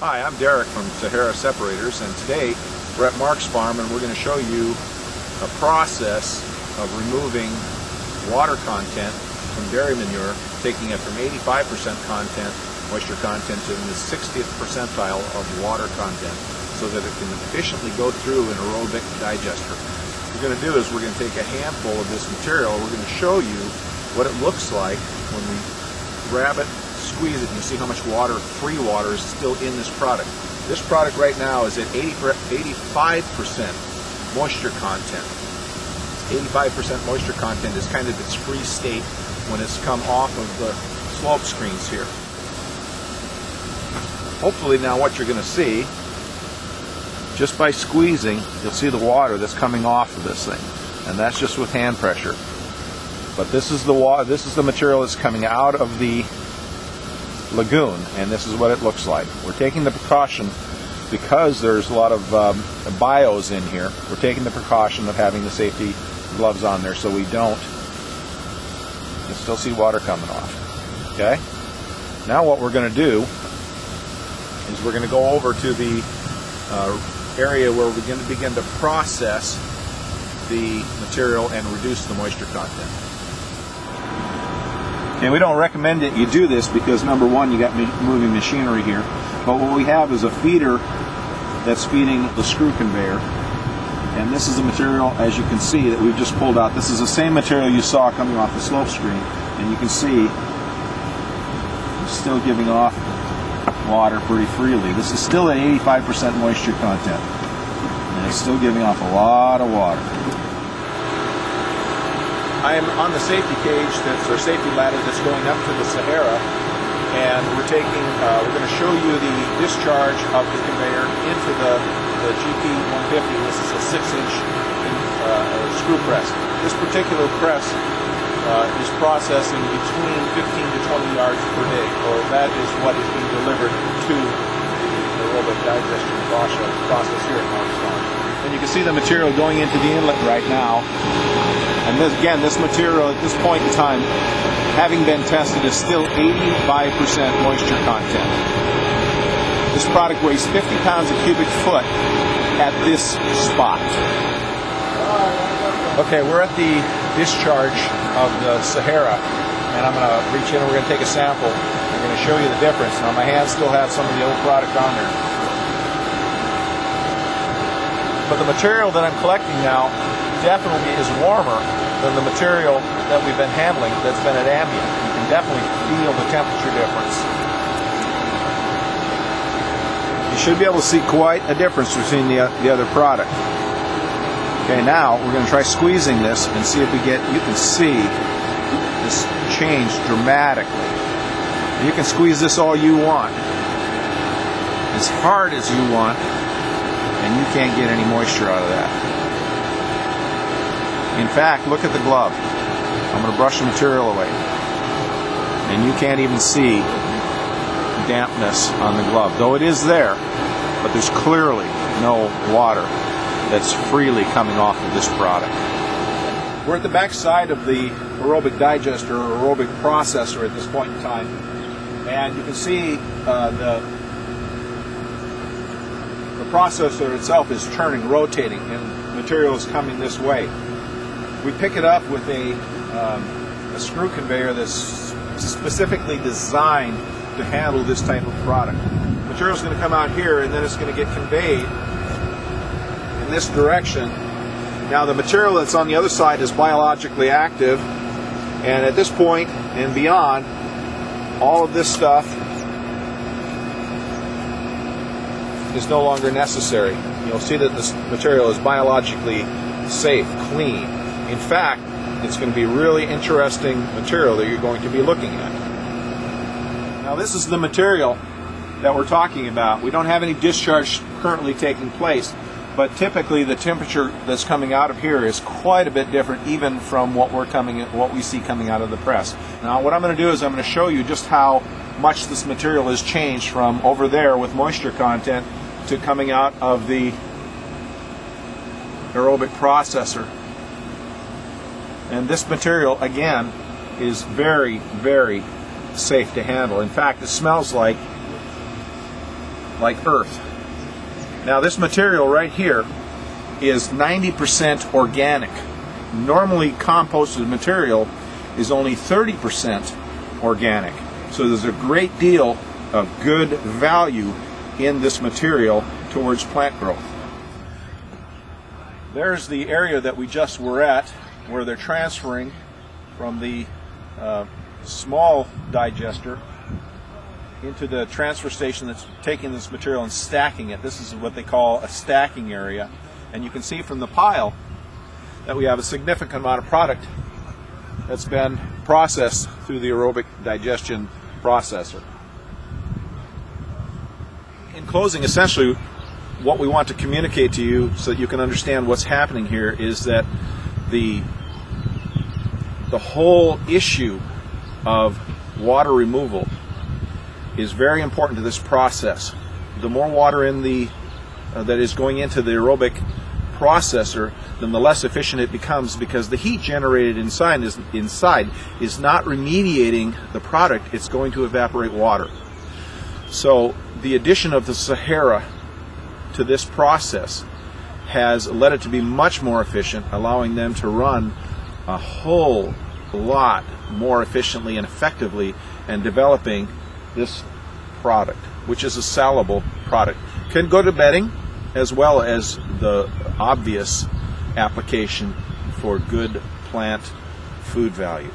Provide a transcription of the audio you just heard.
Hi, I'm Derek from Sahara Separators, and today we're at Mark's farm and we're going to show you a process of removing water content from dairy manure, taking it from 85% content, moisture content, to the 60th percentile of water content so that it can efficiently go through an aerobic digester. What we're going to do is we're going to take a handful of this material, we're going to show you what it looks like when we grab it, squeeze it, and you see how much water, free water, is still in this product. This product right now is at 85% moisture content. 85% moisture content is kind of its free state when it's come off of the slope screens here. Hopefully now what you're going to see, just by squeezing, you'll see the water that's coming off of this thing, and that's just with hand pressure. But this is the water, this is the material that's coming out of the lagoon, and this is what it looks like. We're taking the precaution, because there's a lot of bios in here, we're taking the precaution of having the safety gloves on there so we don't. You still see water coming off. Okay? Now what we're going to do is we're going to go over to the area where we're going to begin to process the material and reduce the moisture content. And we don't recommend that you do this because, number one, you got moving machinery here. But what we have is a feeder that's feeding the screw conveyor. And this is the material, as you can see, that we've just pulled out. This is the same material you saw coming off the slope screen. And you can see it's still giving off water pretty freely. This is still at 85% moisture content. And it's still giving off a lot of water. I am on the safety cage, or safety ladder, that's going up to the Sahara, and we're going to show you the discharge of the conveyor into the GP150. This is a 6-inch screw press. This particular press is processing between 15 to 20 yards per day, or that is what is being delivered to the aerobic digestion process here at Mark's farm. And you can see the material going into the inlet right now. And this material at this point in time, having been tested, is still 85% moisture content. This product weighs 50 pounds a cubic foot at this spot. Okay, we're at the discharge of the Sahara, and I'm going to reach in and we're going to take a sample. I'm going to show you the difference. Now my hands still have some of the old product on there. But the material that I'm collecting now definitely is warmer than the material that we've been handling that's been at ambient. You can definitely feel the temperature difference. You should be able to see quite a difference between the other product. Okay, now we're going to try squeezing this and see if you can see this change dramatically. You can squeeze this all you want, as hard as you want, and you can't get any moisture out of that. In fact, look at the glove. I'm going to brush the material away. And you can't even see dampness on the glove, though it is there, but there's clearly no water that's freely coming off of this product. We're at the back side of the aerobic digester or aerobic processor at this point in time, and you can see the processor itself is turning, rotating, and material is coming this way. We pick it up with a screw conveyor that's specifically designed to handle this type of product. Material is going to come out here, and then it's going to get conveyed in this direction. Now the material that's on the other side is biologically active, and at this point and beyond, all of this stuff is no longer necessary. You'll see that this material is biologically safe, clean. In fact, it's going to be really interesting material that you're going to be looking at. Now this is the material that we're talking about. We don't have any discharge currently taking place, but typically the temperature that's coming out of here is quite a bit different even from what we see coming out of the press. Now what I'm going to do is I'm going to show you just how much this material has changed from over there with moisture content to coming out of the aerobic processor. And this material, again, is very, very safe to handle. In fact, it smells like like earth. Now this material right here is 90% organic. Normally composted material is only 30% organic. So there's a great deal of good value in this material towards plant growth. There's the area that we just were at, where they're transferring from the small digester into the transfer station that's taking this material and stacking it. This is what they call a stacking area. And you can see from the pile that we have a significant amount of product that's been processed through the aerobic digestion processor. In closing, essentially what we want to communicate to you so that you can understand what's happening here is that the whole issue of water removal is very important to this process. The more water in that is going into the aerobic processor, then the less efficient it becomes, because the heat generated inside is not remediating the product, it's going to evaporate water. So the addition of the Sahara to this process has led it to be much more efficient, allowing them to run a whole lot more efficiently and effectively, and developing this product, which is a salable product. Can go to bedding, as well as the obvious application for good plant food value.